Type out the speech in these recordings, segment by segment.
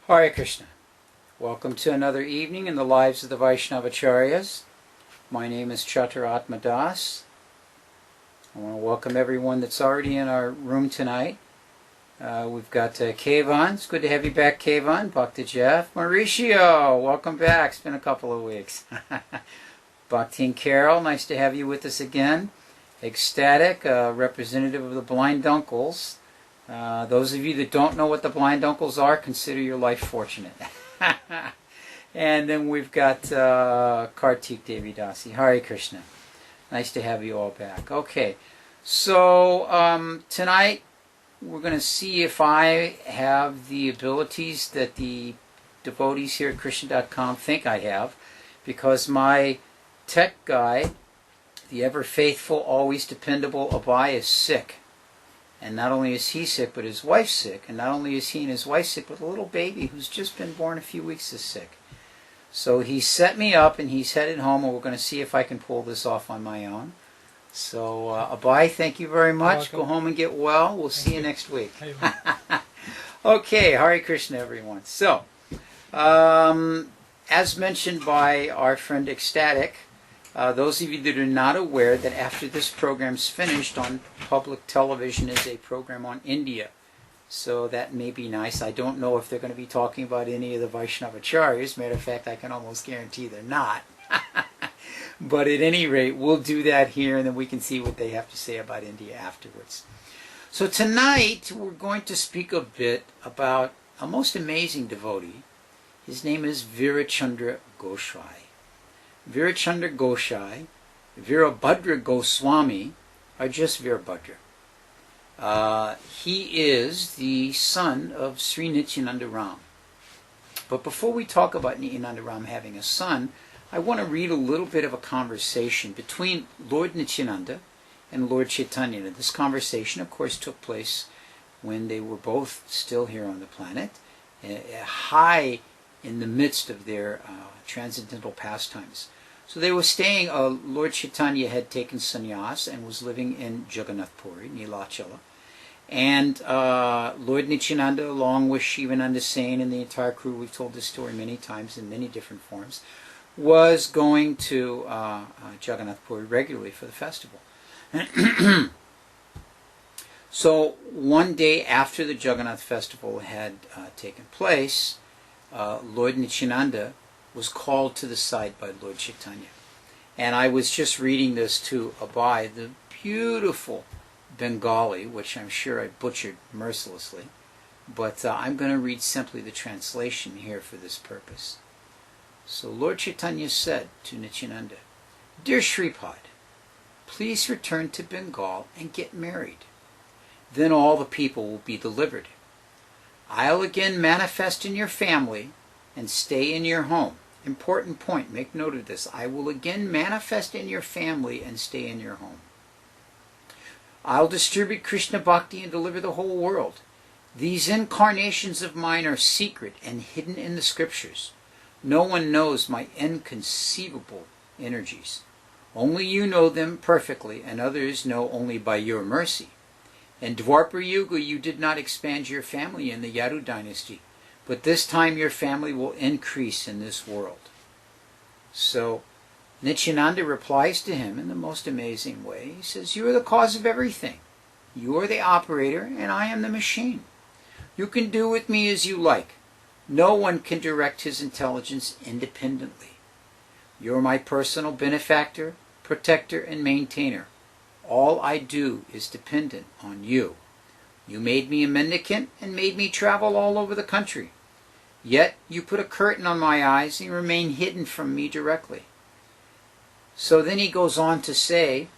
Hare Krishna. Welcome to another evening in the lives of the Vaishnavacharyas. My name is Chaturatma Das. I want to welcome everyone that's already in our room tonight. We've got Kevan. It's good to have you back, Kevan. Bhakti Jeff. Mauricio, welcome back. It's been a couple of weeks. Bhakti and Carol, nice to have you with us again. Ecstatic, representative of the blind uncles. Those of you that don't know what the blind uncles are, consider your life fortunate. And then we've got Kartik Devidasi. Hare Krishna. Nice to have you all back. Okay, so tonight we're going to see if I have the abilities that the devotees here at Krishna.com think I have, because my tech guy, the ever-faithful, always dependable Abai, is sick. And not only is he sick, but his wife's sick. And not only is he and his wife sick, but a little baby who's just been born a few weeks is sick. So he set me up and he's headed home, and we're going to see if I can pull this off on my own. So, Abai, thank you very much. Go home and get well. We'll see you next week. Okay, Hare Krishna, everyone. So, as mentioned by our friend Ecstatic, those of you that are not aware that after this program's finished on public television is a program on India. So that may be nice. I don't know if they're going to be talking about any of the Vaishnavacharyas. Matter of fact, I can almost guarantee they're not. But at any rate, we'll do that here, and then we can see what they have to say about India afterwards. So tonight, we're going to speak a bit about a most amazing devotee. His name is Virabhadra Goswami. Virabhadra Goswami, Virabhadra Goswami, are just Virabhadra. He is the son of Sri Nityananda Ram. But before we talk about Nityananda Ram having a son, I want to read a little bit of a conversation between Lord Nityananda and Lord Chaitanya. Now, this conversation, of course, took place when they were both still here on the planet, high in the midst of their transcendental pastimes. So they were staying, Lord Chaitanya had taken sannyas and was living in Jagannath Puri, Nilachala. And Lord Nityananda, along with Shivananda Sain and the entire crew, we've told this story many times in many different forms, was going to Jagannath Puri regularly for the festival. So one day after the Jagannath festival had taken place, Lord Nityananda was called to the side by Lord Chaitanya. And I was just reading this to Abai, the beautiful Bengali, which I'm sure I butchered mercilessly, but I'm going to read simply the translation here for this purpose. So Lord Chaitanya said to Nityananda, "Dear Shripad, please return to Bengal and get married. Then all the people will be delivered. I'll again manifest in your family and stay in your home." Important point, make note of this. I will again manifest in your family and stay in your home. I'll distribute Krishna Bhakti and deliver the whole world. These incarnations of mine are secret and hidden in the scriptures. No one knows my inconceivable energies. Only you know them perfectly, and others know only by your mercy. In Dwapara Yuga you did not expand your family in the Yadu dynasty, but this time your family will increase in this world. So Nityananda replies to him in the most amazing way. He says, "You are the cause of everything. You are the operator, and I am the machine. You can do with me as you like. No one can direct his intelligence independently. You're my personal benefactor, protector, and maintainer. All I do is dependent on you. You made me a mendicant and made me travel all over the country. Yet you put a curtain on my eyes and remain hidden from me directly." So then he goes on to say,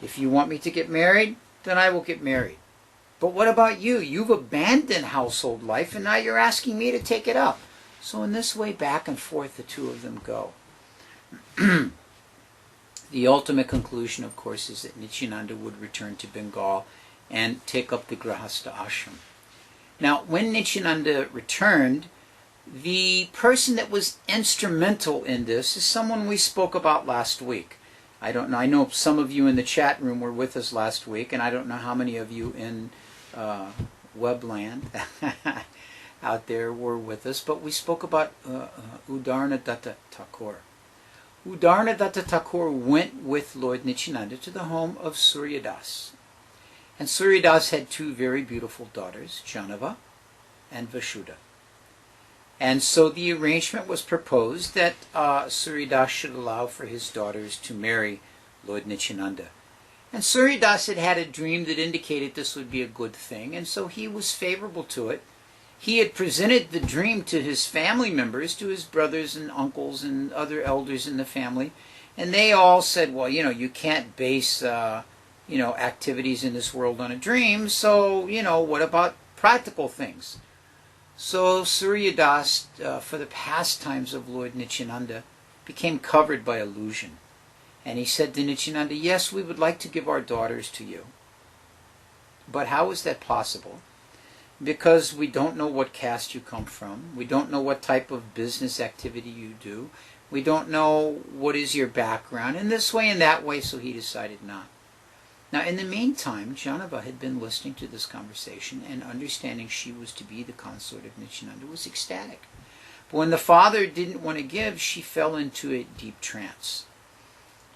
if you want me to get married, then I will get married. But what about you? You've abandoned household life and now you're asking me to take it up. So in this way, back and forth, the two of them go. The ultimate conclusion, of course, is that Nityananda would return to Bengal and take up the Grahastha ashram. Now, when Nityananda returned, the person that was instrumental in this is someone we spoke about last week. I don't know. I know some of you in the chat room were with us last week, and I don't know how many of you in Webland. out there were with us, but we spoke about Udarnadatta Thakur. Udarnadatta Thakur went with Lord Nityananda to the home of Suryadas. And Suryadas had two very beautiful daughters, Janava and Vasudha. And so the arrangement was proposed that Suryadas should allow for his daughters to marry Lord Nityananda. And Suryadas had had a dream that indicated this would be a good thing, and so he was favorable to it. He had presented the dream to his family members, to his brothers and uncles and other elders in the family, and they all said, well, you can't base, activities in this world on a dream, so, what about practical things? So Suryadas, for the pastimes of Lord Nityananda, became covered by illusion. And he said to Nityananda, yes, we would like to give our daughters to you. But how is that possible? Because we don't know what caste you come from. We don't know what type of business activity you do. We don't know what is your background. In this way and that way, so he decided not. Now, in the meantime, Janava had been listening to this conversation and understanding she was to be the consort of Nityananda, was ecstatic. But when the father didn't want to give, she fell into a deep trance.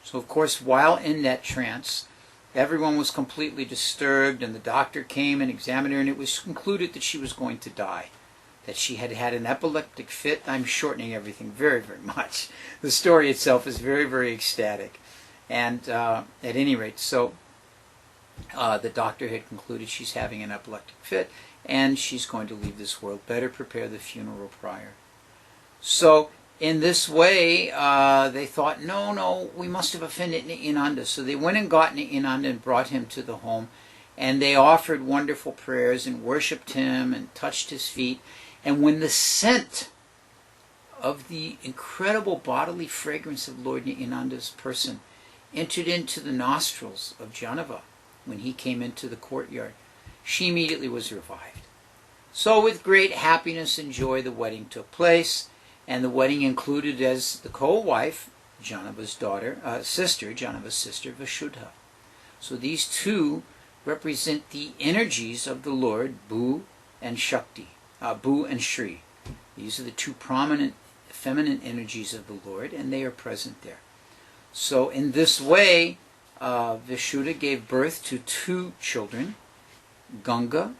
So, of course, while in that trance, everyone was completely disturbed, and the doctor came and examined her, and it was concluded that she was going to die, that she had had an epileptic fit. I'm shortening everything very, very much. The story itself is very, very ecstatic. And at any rate, so the doctor had concluded she's having an epileptic fit, and she's going to leave this world. Better prepare the funeral prior. So, in this way, they thought, no, we must have offended Nityananda. So they went and got Nityananda and brought him to the home, and they offered wonderful prayers and worshipped him and touched his feet. And when the scent of the incredible bodily fragrance of Lord Nityananda's person entered into the nostrils of Janava when he came into the courtyard, she immediately was revived. So with great happiness and joy the wedding took place. And the wedding included as the co-wife, Janava's sister, Vasudha. So these two represent the energies of the Lord, Bhu and Shakti, Bhu and Shri. These are the two prominent feminine energies of the Lord, and they are present there. So in this way, Vasudha gave birth to two children. Ganga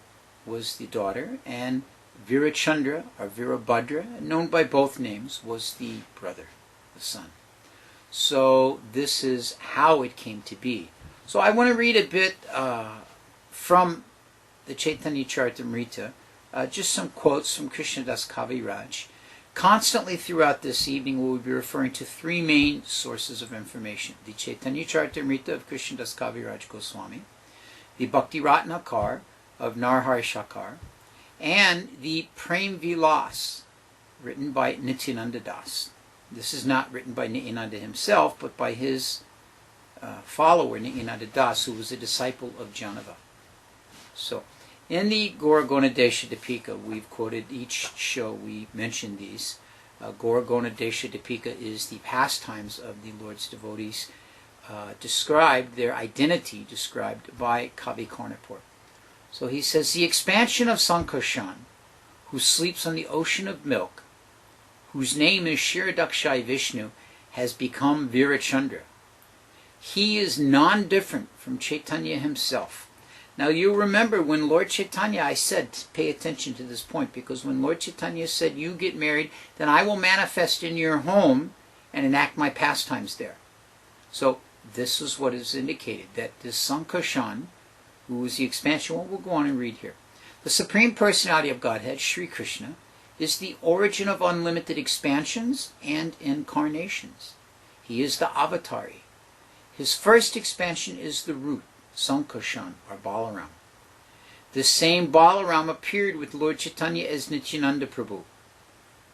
was the daughter, and Virachandra, or Virabhadra, known by both names, was the brother, the son. So this is how it came to be. So I want to read a bit from the Chaitanya Charitamrita, just some quotes from Krishnadas Kaviraj. Constantly throughout this evening we will be referring to three main sources of information: the Chaitanya Charitamrita of Krishnadas Kaviraj Goswami, the Bhakti Ratnakar of Narhari Shakar, and the Prem Vilas, written by Nityananda Das. This is not written by Nityananda himself, but by his follower, Nityananda Das, who was a disciple of Janava. So, in the Gauragona Desha Dipika, we've quoted each show, we mentioned these. Gauragona Desha Dipika is the pastimes of the Lord's devotees, described, their identity described by Kavi Karnapur. So he says, the expansion of Sankarshan, who sleeps on the ocean of milk, whose name is Shiradakshai Vishnu, has become Virachandra. He is non-different from Chaitanya himself. Now you remember when Lord Chaitanya, I said, pay attention to this point, because when Lord Chaitanya said, you get married, then I will manifest in your home and enact my pastimes there. So this is what is indicated, that this Sankarshan, who is the expansion, what we'll go on and read here. The Supreme Personality of Godhead, Sri Krishna, is the origin of unlimited expansions and incarnations. He is the avatari. His first expansion is the root, Sankarshan, or Balaram. This same Balaram appeared with Lord Chaitanya as Nityananda Prabhu.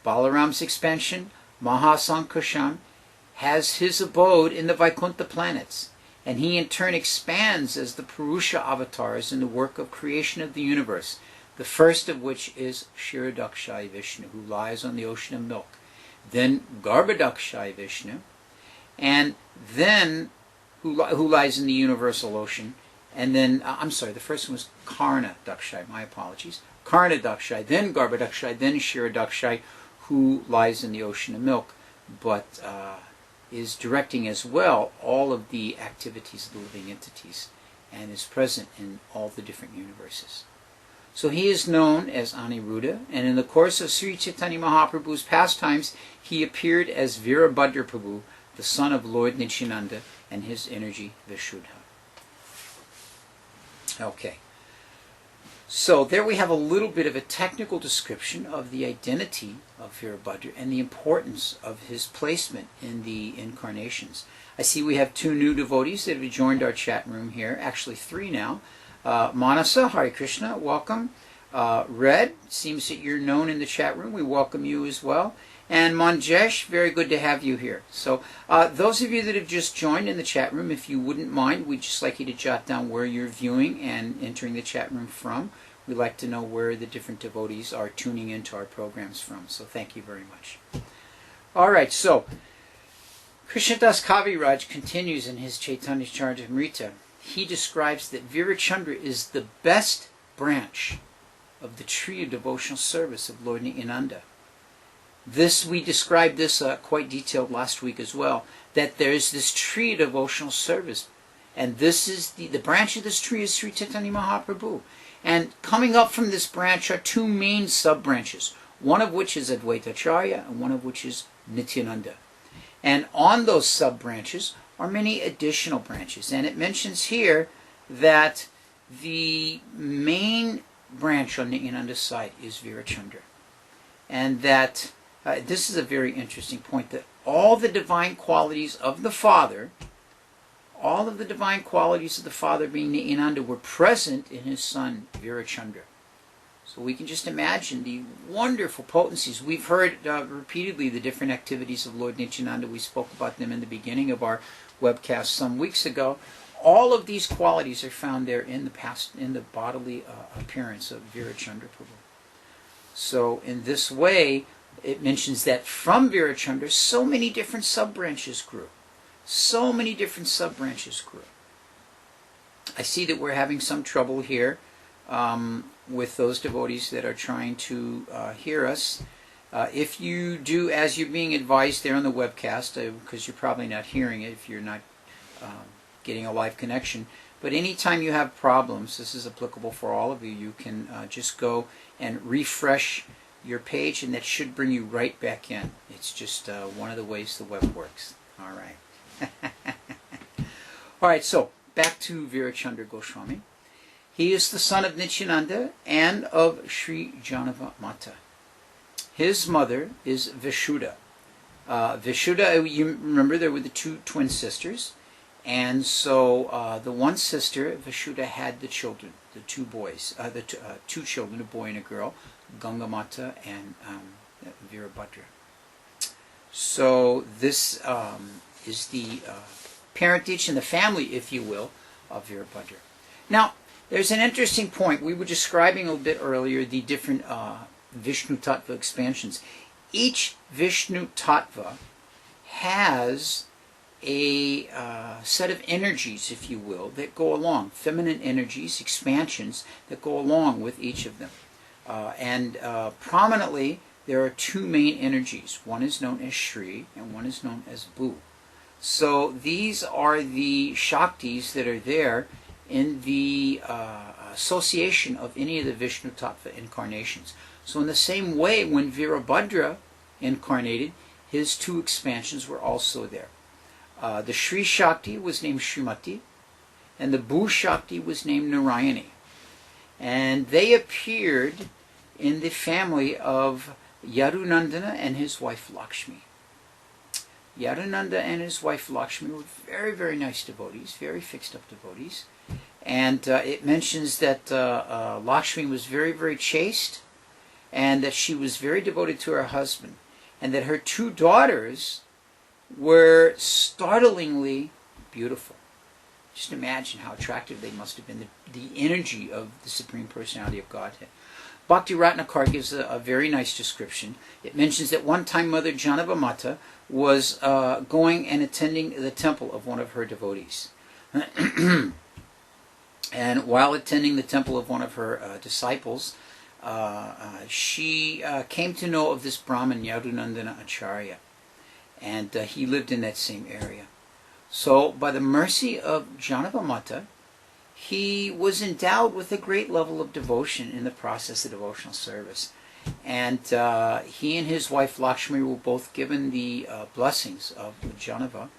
Balaram's expansion, Mahasankarshan, has his abode in the Vaikuntha planets, and he in turn expands as the Purusha avatars in the work of creation of the universe, the first of which is Shiradakshai Vishnu, who lies on the ocean of milk, then Garbhodakshai Vishnu, and then who lies in the universal ocean, and then, the first one was Karna Dakshai, my apologies, Karnadakshai, then Garbhodakshai, then Kshirodakshai, who lies in the ocean of milk, but is directing as well all of the activities of the living entities, and is present in all the different universes. So he is known as Aniruddha, and in the course of Sri Chaitanya Mahaprabhu's pastimes, he appeared as Virabhadra Prabhu, the son of Lord Nityananda, and his energy Vishuddha. Okay. So there we have a little bit of a technical description of the identity of Virabhadra and the importance of his placement in the incarnations. I see we have 2 new devotees that have joined our chat room here, actually 3 now. Manasa, Hare Krishna, welcome. Red, seems that you're known in the chat room. We welcome you as well. And Manjesh, very good to have you here. So those of you that have just joined in the chat room, if you wouldn't mind, we'd just like you to jot down where you're viewing and entering the chat room from. We'd like to know where the different devotees are tuning into our programs from. So thank you very much. All right, so Krishnadas Kaviraj continues in his Chaitanya Charitamrita. He describes that Virachandra is the best branch of the tree of devotional service of Lord Nityananda. We described this quite detailed last week as well, that there is this tree of devotional service, and this is the branch of this tree is Sri Chaitanya Mahaprabhu. And coming up from this branch are 2 main sub-branches, one of which is Advaitacharya and one of which is Nityananda. And on those sub-branches are many additional branches. And it mentions here that the main branch on Nityananda's side is Virachandra. And that this is a very interesting point, that all the divine qualities of the Father, all of the divine qualities of the Father being Nityananda, were present in his son Virachandra. So we can just imagine the wonderful potencies. We've heard repeatedly the different activities of Lord Nityananda. We spoke about them in the beginning of our webcast some weeks ago. All of these qualities are found there in the bodily appearance of Virachandra Prabhu. So in this way, it mentions that from Virachandra, so many different sub-branches grew. So many different sub-branches grew. I see that we're having some trouble here with those devotees that are trying to hear us. If you do as you're being advised there on the webcast, because you're probably not hearing it if you're not getting a live connection, but anytime you have problems, this is applicable for all of you, you can just go and refresh your page, and that should bring you right back in. It's just one of the ways the web works. All right. All right, so back to Virabhadra Goswami. He is the son of Nityananda and of Sri Janava Mata. His mother is Vishuddha. Vishuddha, you remember there were the 2 twin sisters, and so the one sister, Vishuddha, had the children, the 2 boys, the 2 children, a boy and a girl, Ganga Mata and Virabhadra. So this is the parentage and the family, if you will, of Virabhadra. Now, there's an interesting point. We were describing a little bit earlier the different Vishnu Tattva expansions. Each Vishnu Tattva has a set of energies, if you will, that go along, feminine energies, expansions that go along with each of them. Prominently, there are 2 main energies. One is known as Shri and one is known as Bhu. So these are the Shaktis that are there in the association of any of the Vishnu Tattva incarnations. So in the same way, when Virabhadra incarnated, his 2 expansions were also there. The Shri Shakti was named Srimati, and the Bhu Shakti was named Narayani. And they appeared in the family of Yadunandana and his wife Lakshmi. Yadunanda and his wife Lakshmi were very, very nice devotees, very fixed-up devotees. And it mentions that Lakshmi was very, very chaste, and that she was very devoted to her husband, and that her 2 daughters were startlingly beautiful. Just imagine how attractive they must have been, the energy of the Supreme Personality of Godhead. Bhakti Ratnakar gives a very nice description. It mentions that one time Mother Janava Mata was going and attending the temple of one of her devotees. And while attending the temple of one of her disciples, she came to know of this Brahmin, Yadunandana Acharya, and he lived in that same area. So, by the mercy of Janavamata, he was endowed with a great level of devotion in the process of devotional service. And he and his wife Lakshmi were both given the blessings of Janava.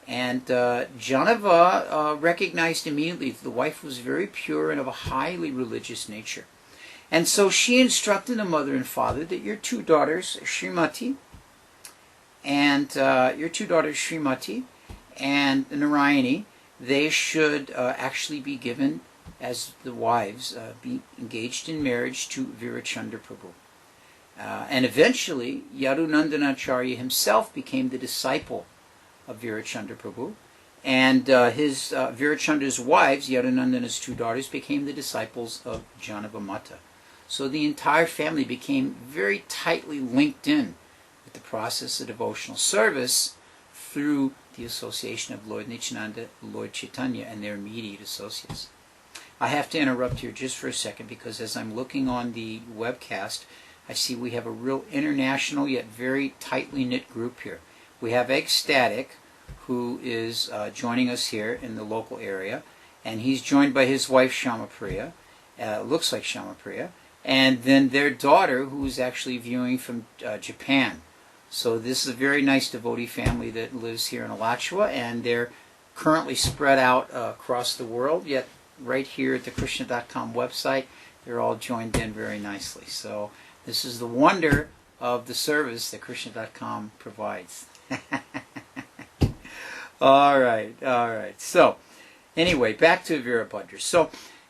And Janava recognized immediately that the wife was very pure and of a highly religious nature. And so she instructed the mother and father that your two daughters, Srimati and Narayani, they should actually be given as the wives, be engaged in marriage to Virachandra Prabhu. And eventually, Yadunandanacharya himself became the disciple of Virachandra Prabhu, and his Virachandra's wives, Yadunandana's two daughters, became the disciples of Janavamata. So the entire family became very tightly linked in with the process of devotional service through the association of Lord Nityananda, Lord Chaitanya, and their immediate associates. I have to interrupt here just for a second, because as I'm looking on the webcast, I see we have a real international yet very tightly knit group here. We have Ecstatic, who is joining us here in the local area, and he's joined by his wife Shamapriya, looks like Shamapriya, and then their daughter, who is actually viewing from Japan. So this is a very nice devotee family that lives here in Alachua, and they're currently spread out across the world, yet right here at the Krishna.com website, they're all joined in very nicely. So this is the wonder of the service that Krishna.com provides. All right. So, anyway, back to Virabhadra. So,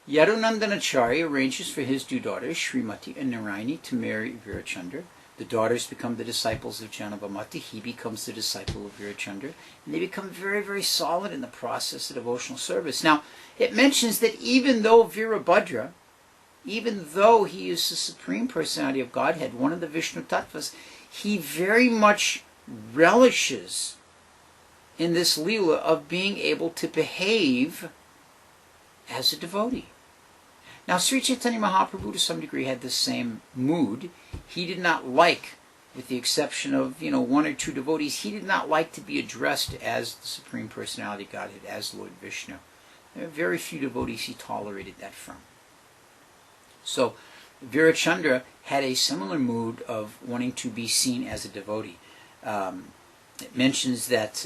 Yadunandanacharya arranges for his two daughters, Srimati and Narayani, to marry Virachandra. The daughters become the disciples of Janavamata. He becomes the disciple of Virachandra. And they become very, very solid in the process of devotional service. Now, it mentions that even though Virabhadra, even though he is the Supreme Personality of Godhead, one of the Vishnu Tattvas, he very much relishes in this Leela of being able to behave as a devotee. Now, Sri Chaitanya Mahaprabhu to some degree had the same mood. He did not like, with the exception of, one or two devotees, he did not like to be addressed as the Supreme Personality of Godhead, as Lord Vishnu. There are very few devotees he tolerated that from. So, Virachandra had a similar mood of wanting to be seen as a devotee. It mentions that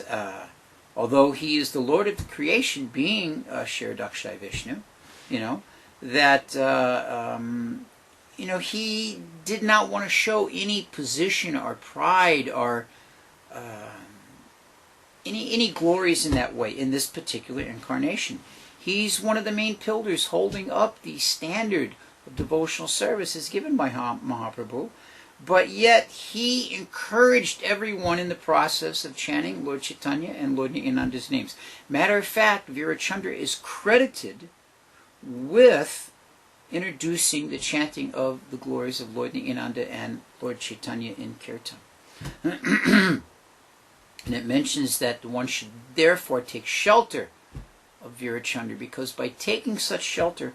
although he is the Lord of the creation, being Shiradakshay Vishnu, that he did not want to show any position or pride or any glories in that way in this particular incarnation. He's one of the main pillars holding up the standard of devotional service as given by Mahaprabhu, but yet he encouraged everyone in the process of chanting Lord Chaitanya and Lord Nityananda's names. Matter of fact, Virachandra is credited with introducing the chanting of the glories of Lord Nityananda and Lord Chaitanya in Kirtan. And it mentions that one should therefore take shelter of Virachandra, because by taking such shelter,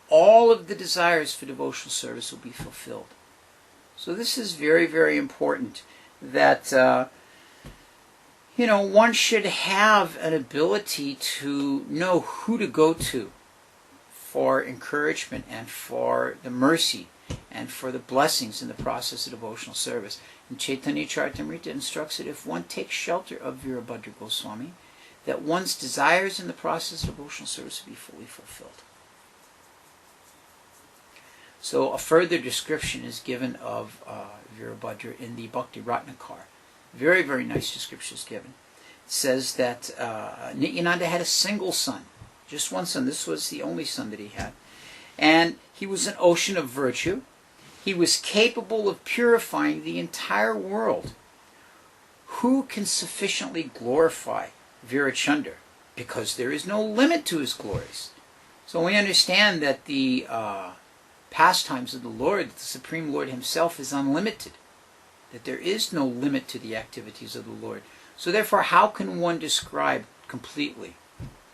all of the desires for devotional service will be fulfilled. So this is very, very important, that one should have an ability to know who to go to for encouragement and for the mercy and for the blessings in the process of devotional service. And Chaitanya Charitamrita instructs that if one takes shelter of Virabhadra Goswami, that one's desires in the process of devotional service will be fully fulfilled. So a further description is given of Virabhadra in the Bhakti Ratnakar. Very, very nice description is given. It says that Nityananda had a single son, just one son. This was the only son that he had. And he was an ocean of virtue. He was capable of purifying the entire world. Who can sufficiently glorify Virachandra? Because there is no limit to his glories. So we understand that the pastimes of the Lord, the Supreme Lord himself, is unlimited. That there is no limit to the activities of the Lord. So therefore, how can one describe completely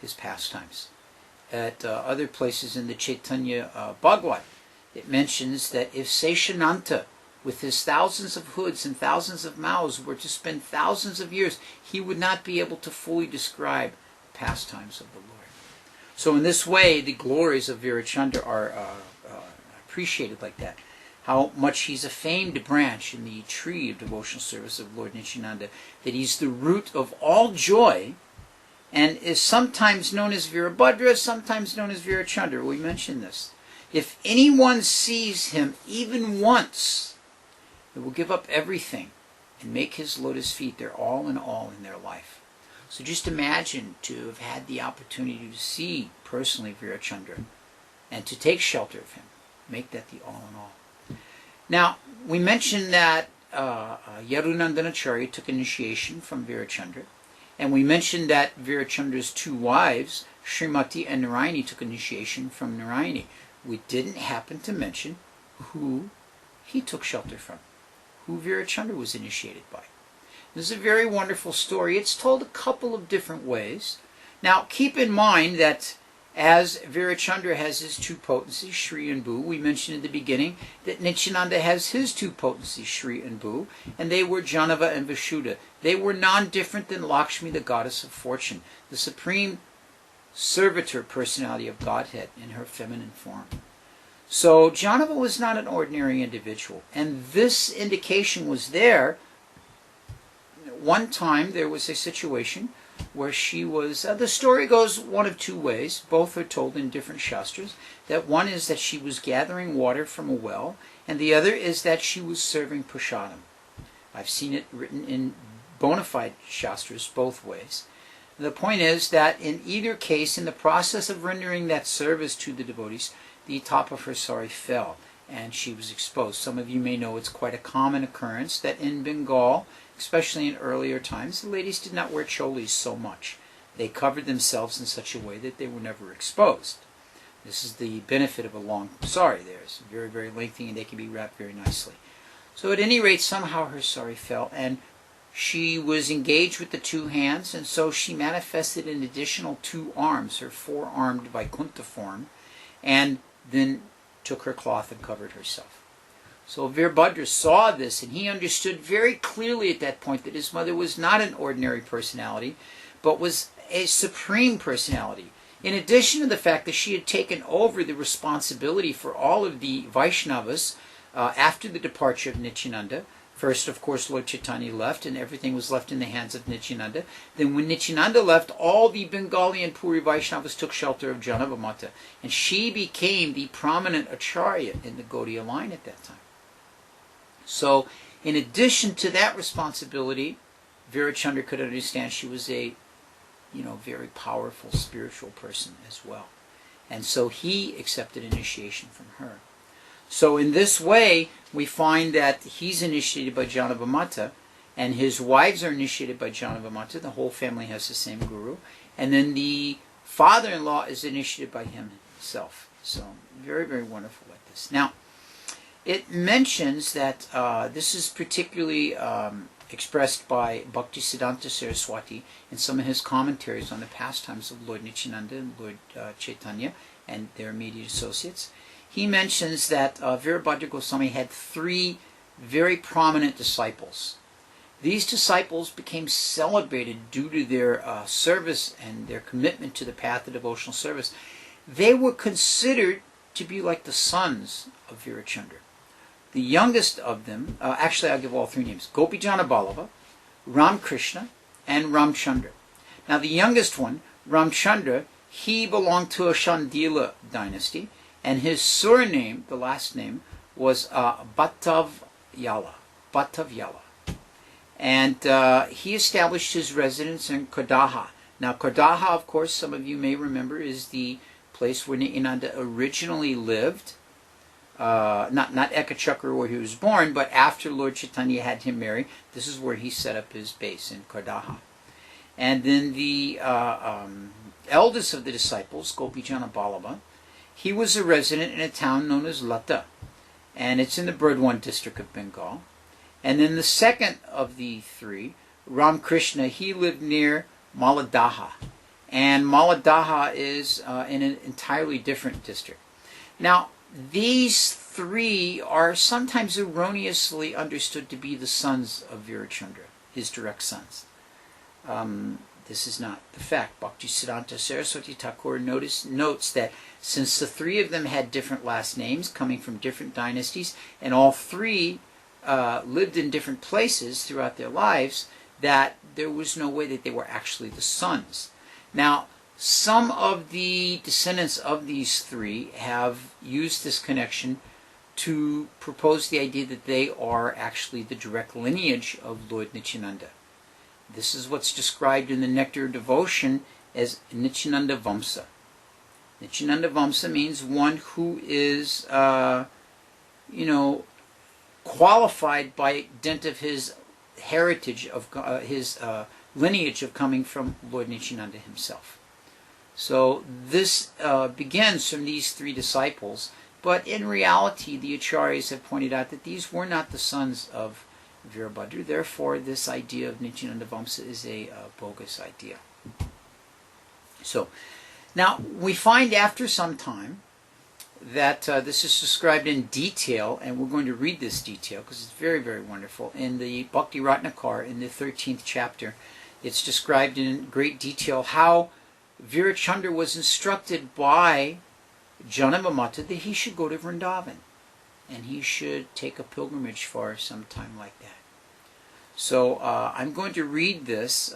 his pastimes? At other places in the Chaitanya Bhagavad, it mentions that if Seshananta, with his thousands of hoods and thousands of mouths, were to spend thousands of years, he would not be able to fully describe the pastimes of the Lord. So in this way, the glories of Virachandra are appreciated like that. How much he's a famed branch in the tree of devotional service of Lord Nityananda, that he's the root of all joy, and is sometimes known as Virabhadra, sometimes known as Virachandra. We mentioned this. If anyone sees him even once, they will give up everything and make his lotus feet their all in their life. So just imagine to have had the opportunity to see personally Virachandra and to take shelter of him. Make that the all in all. Now, we mentioned that Yadunandanacharya took initiation from Virachandra, and we mentioned that Virachandra's two wives, Srimati and Narayani, took initiation from Narayani. We didn't happen to mention who he took shelter from, who Virachandra was initiated by. This is a very wonderful story. It's told a couple of different ways. Now, keep in mind that as Virachandra has his two potencies, Shri and Bhu, we mentioned in the beginning that Nityananda has his two potencies, Shri and Bhu, and they were Janava and Vishuddha. They were non-different than Lakshmi, the goddess of fortune, the supreme servitor personality of Godhead in her feminine form. So Janava was not an ordinary individual, and this indication was there. One time there was a situation where she was, the story goes one of two ways, both are told in different shastras, that one is that she was gathering water from a well, and the other is that she was serving prasadam. I've seen it written in bona fide shastras both ways. The point is that in either case, in the process of rendering that service to the devotees, the top of her sari fell and she was exposed. Some of you may know it's quite a common occurrence that in Bengal, especially in earlier times, the ladies did not wear cholis so much. They covered themselves in such a way that they were never exposed. This is the benefit of a long sari there. It's very, very lengthy and they can be wrapped very nicely. So at any rate, somehow her sari fell and she was engaged with the two hands, and so she manifested an additional two arms, her four-armed Vaikuntha form, and then took her cloth and covered herself. So Virabhadra saw this, and he understood very clearly at that point that his mother was not an ordinary personality, but was a supreme personality. In addition to the fact that she had taken over the responsibility for all of the Vaishnavas after the departure of Nityananda. First, of course, Lord Chaitanya left, and everything was left in the hands of Nityananda. Then when Nityananda left, all the Bengali and Puri Vaishnavas took shelter of Janava Mata, and she became the prominent acharya in the Gaudiya line at that time. So, in addition to that responsibility, Virachandra could understand she was a, very powerful spiritual person as well. And so he accepted initiation from her. So in this way, we find that he's initiated by Janava Mata, and his wives are initiated by Janava Mata. The whole family has the same guru. And then the father-in-law is initiated by himself. So very, very wonderful like this. Now, it mentions that this is particularly expressed by Bhaktisiddhanta Saraswati in some of his commentaries on the pastimes of Lord Nityananda and Lord Chaitanya and their immediate associates. He mentions that Virabhadra Goswami had three very prominent disciples. These disciples became celebrated due to their service and their commitment to the path of devotional service. They were considered to be like the sons of Virachandra. The youngest of them, actually I'll give all three names, Gopijana Ballava, Ramkrishna, and Ramchandra. Now the youngest one, Ramchandra, he belonged to a Chandila dynasty, and his surname, the last name, was Bhattavyala. And he established his residence in Kardaha. Now Kardaha, of course, some of you may remember, is the place where Nityananda originally lived. Not Ekachakra where he was born, but after Lord Chaitanya had him marry, this is where he set up his base, in Kardaha. And then the eldest of the disciples, Gopijana Ballava, he was a resident in a town known as Lata, and it's in the Burdwan district of Bengal. And then the second of the three, Ramkrishna, he lived near Maladaha, and Maladaha is in an entirely different district. Now, these three are sometimes erroneously understood to be the sons of Virachandra, his direct sons. This is not the fact. Bhaktisiddhanta Saraswati Thakur notes that since the three of them had different last names coming from different dynasties, and all three lived in different places throughout their lives, that there was no way that they were actually the sons. Now, some of the descendants of these three have used this connection to propose the idea that they are actually the direct lineage of Lord Nityananda. This is what's described in the Nectar of Devotion as Nityananda Vamsa. Nityananda Vamsa means one who is, qualified by dint of his heritage, of his lineage of coming from Lord Nityananda himself. So this begins from these three disciples, but in reality the Acharyas have pointed out that these were not the sons of Virabhadra. Therefore, this idea of Nityananda Vamsa is a bogus idea. So, now we find after some time that this is described in detail, and we're going to read this detail because it's very, very wonderful. In the Bhakti Ratnakar, in the 13th chapter, it's described in great detail how Virachandra was instructed by Janamamata that he should go to Vrindavan, and he should take a pilgrimage for some time like that. So I'm going to read this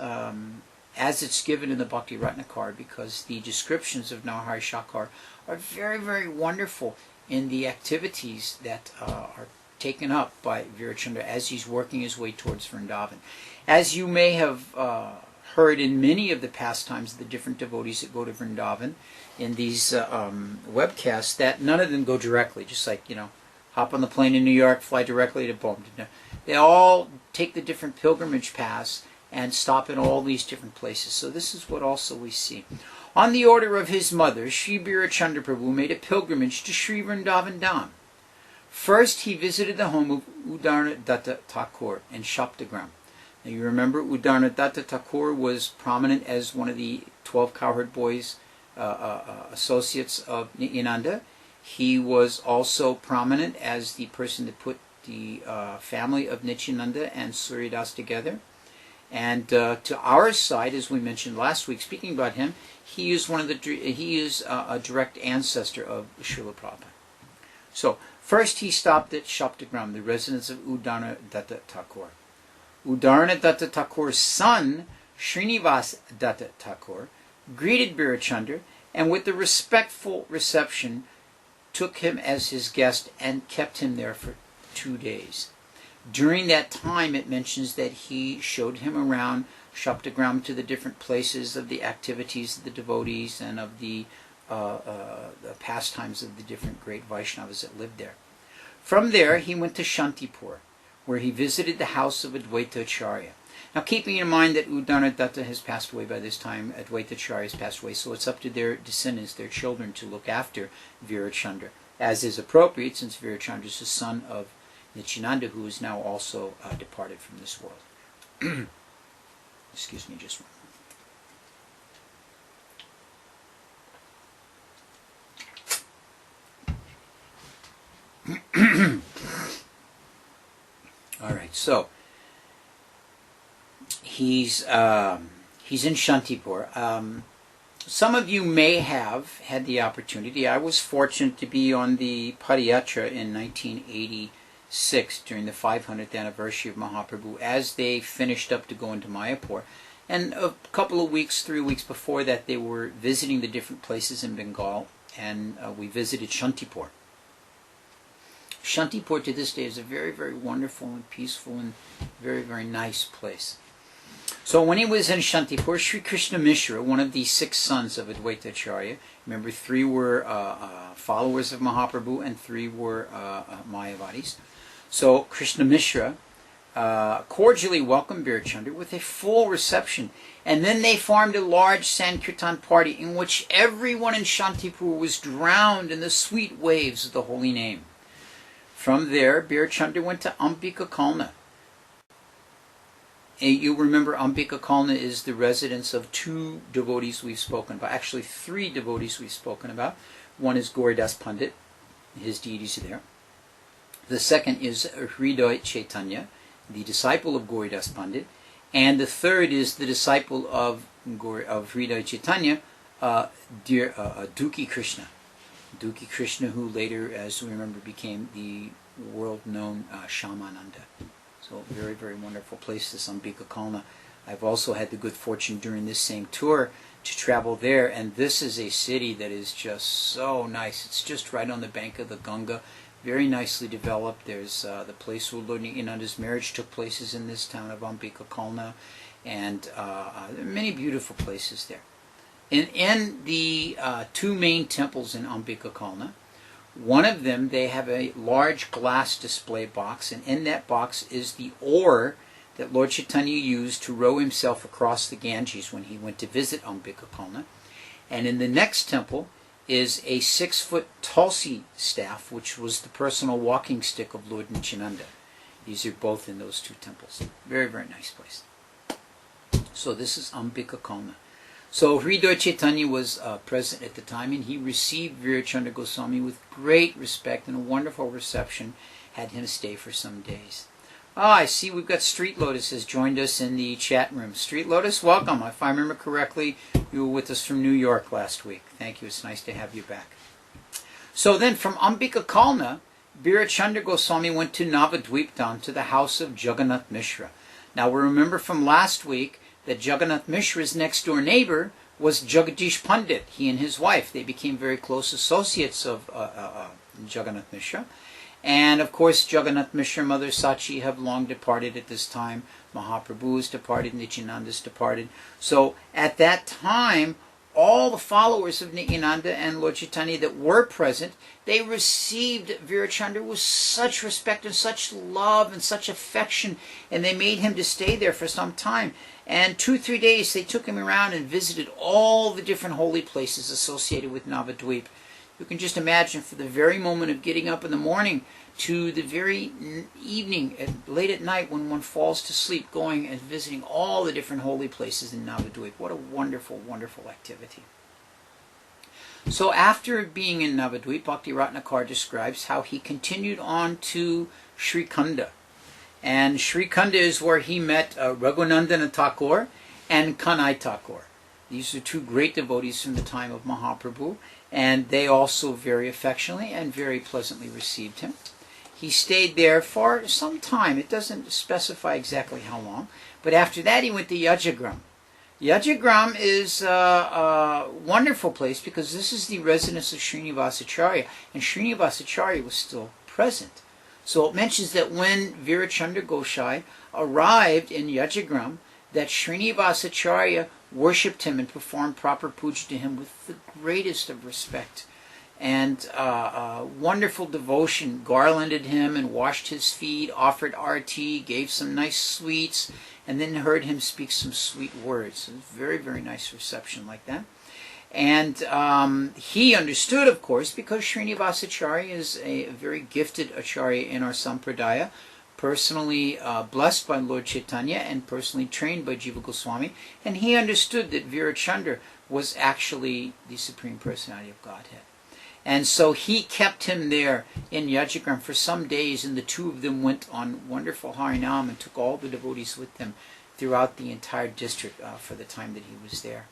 as it's given in the Bhakti Ratnakar, because the descriptions of Narahari Shakar are very, very wonderful in the activities that are taken up by Virachandra as he's working his way towards Vrindavan. As you may have heard in many of the pastimes of the different devotees that go to Vrindavan in these webcasts, that none of them go directly, just like, hop on the plane in New York, fly directly to Boom. They all take the different pilgrimage paths and stop in all these different places. So this is what also we see. On the order of his mother, Sri Birachandra Prabhu made a pilgrimage to Sri Vrindavan Dham. First, he visited the home of Udarna Datta Thakur in Shaptagram. Now you remember Udarna Datta Thakur was prominent as one of the 12 cowherd boys associates of Nityananda. He was also prominent as the person that put the family of Nityananda and Suryadas together. And to our side, as we mentioned last week, speaking about him, he is a direct ancestor of Srila Prabhupada. So first he stopped at Shaptagram, the residence of Udarna Datta Thakur. Udarna Datta Thakur's son, Srinivas Datta Thakur, greeted Birachandra and with a respectful reception took him as his guest and kept him there for 2 days. During that time, it mentions that he showed him around Shaptagram to the different places of the activities of the devotees and of the pastimes of the different great Vaishnavas that lived there. From there, he went to Shantipur, where he visited the house of Advaita Acharya. Now, keeping in mind that Udarna Datta has passed away by this time, Advaita Acharya has passed away, so it's up to their descendants, their children, to look after Virachandra, as is appropriate, since Virachandra is the son of Nityananda, who is now also departed from this world. Excuse me just one moment. All right, so he's in Shantipur. Some of you may have had the opportunity. I was fortunate to be on the Padayatra in 1986 during the 500th anniversary of Mahaprabhu as they finished up to go into Mayapur. And a couple of weeks, 3 weeks before that, they were visiting the different places in Bengal, and we visited Shantipur. Shantipur to this day is a very, very wonderful and peaceful and very, very nice place. So when he was in Shantipur, Sri Krishna Mishra, one of the 6 sons of Advaita Acharya, remember 3 were followers of Mahaprabhu and 3 were Mayavadis. So Krishna Mishra cordially welcomed Birachandra with a full reception, and then they formed a large Sankirtan party in which everyone in Shantipur was drowned in the sweet waves of the holy name. From there, Birachandra went to Ambika Kalna. You remember Ambika Kalna is the residence of 2 devotees we've spoken about, actually 3 devotees we've spoken about. One is Gauridas Pandit, his deities are there. The second is Hriday Chaitanya, the disciple of Gauridas Pandit. And the third is the disciple of Hriday Chaitanya, Dukhi Krishna. Dukhi Krishna, who later, as we remember, became the world-known Shyamananda. So very, very wonderful place, this Ambika Kalna. I've also had the good fortune during this same tour to travel there, and this is a city that is just so nice. It's just right on the bank of the Ganga, very nicely developed. There's the place where Lord Nityananda's marriage took place is in this town of Ambika Kalna, and there are many beautiful places there. In the two main temples in Ambika Kalna, one of them, they have a large glass display box, and in that box is the oar that Lord Chaitanya used to row himself across the Ganges when he went to visit Ambika Kalna. And in the next temple is a 6-foot Tulsi staff, which was the personal walking stick of Lord Nityananda. These are both in those two temples. Very, very nice place. So this is Ambika Kalna. So Hriday Chaitanya was present at the time, and he received Virabhadra Goswami with great respect and a wonderful reception, had him stay for some days. I see we've got Street Lotus has joined us in the chat room. Street Lotus, welcome. If I remember correctly, you were with us from New York last week. Thank you. It's nice to have you back. So then from Ambika Kalna, Virabhadra Goswami went to Navadvip to the house of Jagannath Mishra. Now we remember from last week that Jagannath Mishra's next door neighbor was Jagadish Pandit. He and his wife, they became very close associates of Jagannath Mishra. And of course, Jagannath Mishra, Mother Sachi have long departed at this time. Mahaprabhu is departed, Nityananda is departed. So at that time, all the followers of Nityananda and Lord Chaitanya that were present, they received Virachandra with such respect and such love and such affection, and they made him to stay there for some time. And 2-3 days they took him around and visited all the different holy places associated with Navadvip. You can just imagine, for the very moment of getting up in the morning to the very evening, late at night when one falls to sleep, going and visiting all the different holy places in Navadvip. What a wonderful, wonderful activity. So after being in Navadvip, Bhakti Ratnakar describes how he continued on to Srikunda. And Srikunda is where he met Raghunandana Thakur and Kanai Thakur. These are two great devotees from the time of Mahaprabhu, and they also very affectionately and very pleasantly received him. He stayed there for some time. It doesn't specify exactly how long, but after that he went to Yajagram. Yajagram is a wonderful place because this is the residence of Srinivasacharya, and Srinivasacharya was still present. So it mentions that when Virachandra Gosai arrived in Yajagram, that Srinivasacharya worshipped him and performed proper puja to him with the greatest of respect and wonderful devotion, garlanded him and washed his feet, offered arti, gave some nice sweets, and then heard him speak some sweet words. Very, very nice reception like that. And he understood, of course, because Srinivasacharya is a very gifted acharya in our sampradaya, personally blessed by Lord Chaitanya and personally trained by Jiva Goswami, and he understood that Virachandra was actually the Supreme Personality of Godhead. And so he kept him there in Yajagram for some days, and the two of them went on wonderful Harinam and took all the devotees with them throughout the entire district for the time that he was there.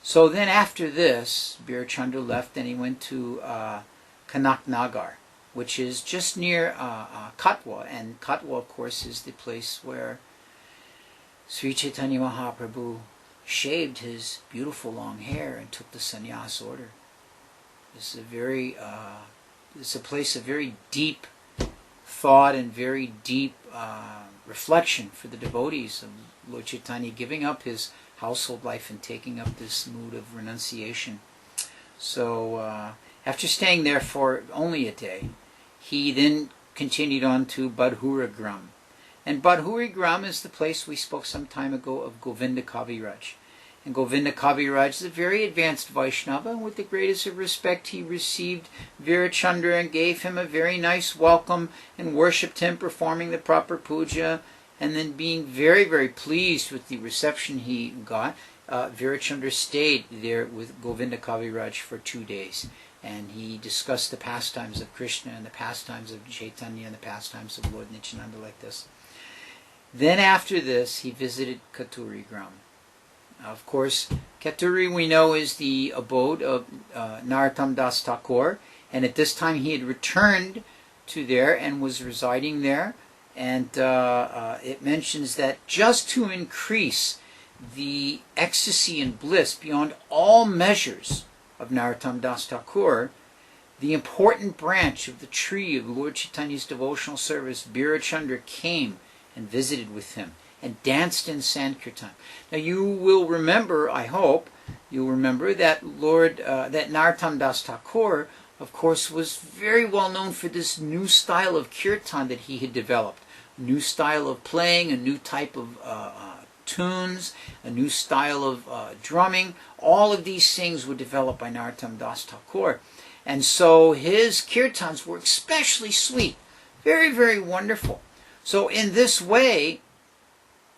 So then after this, Virachandra left and he went to Kanaknagar, which is just near Katwa. And Katwa, of course, is the place where Sri Chaitanya Mahaprabhu shaved his beautiful long hair and took the sannyas order. This is a place of very deep thought and very deep reflection for the devotees of Lord Chaitanya, giving up his household life and taking up this mood of renunciation. So after staying there for only a day, he then continued on to Badhuragram. And Badhuragram is the place we spoke some time ago of Govinda Kaviraj. And Govinda Kaviraj is a very advanced Vaishnava, and with the greatest of respect he received Virachandra and gave him a very nice welcome and worshipped him, performing the proper puja, and then being very, very pleased with the reception he got, Virachandra stayed there with Govinda Kaviraj for 2 days. and he discussed the pastimes of Krishna and the pastimes of Chaitanya and the pastimes of Lord Nityananda like this. Then after this, he visited Katuri Gram. Of course, Katuri, we know, is the abode of Narottam Das Thakur, and at this time he had returned to there and was residing there. And it mentions that just to increase the ecstasy and bliss beyond all measures of Narottam Das Thakur, the important branch of the tree of Lord Chaitanya's devotional service, Virachandra, came and visited with him and danced in Sankirtan. Now you will remember, I hope, you'll remember that that Narottam Das Thakur, of course, was very well known for this new style of kirtan that he had developed. A new style of playing, a new type of tunes, a new style of drumming. All of these things were developed by Narottam Das Thakur. And so his kirtans were especially sweet, very, very wonderful. So in this way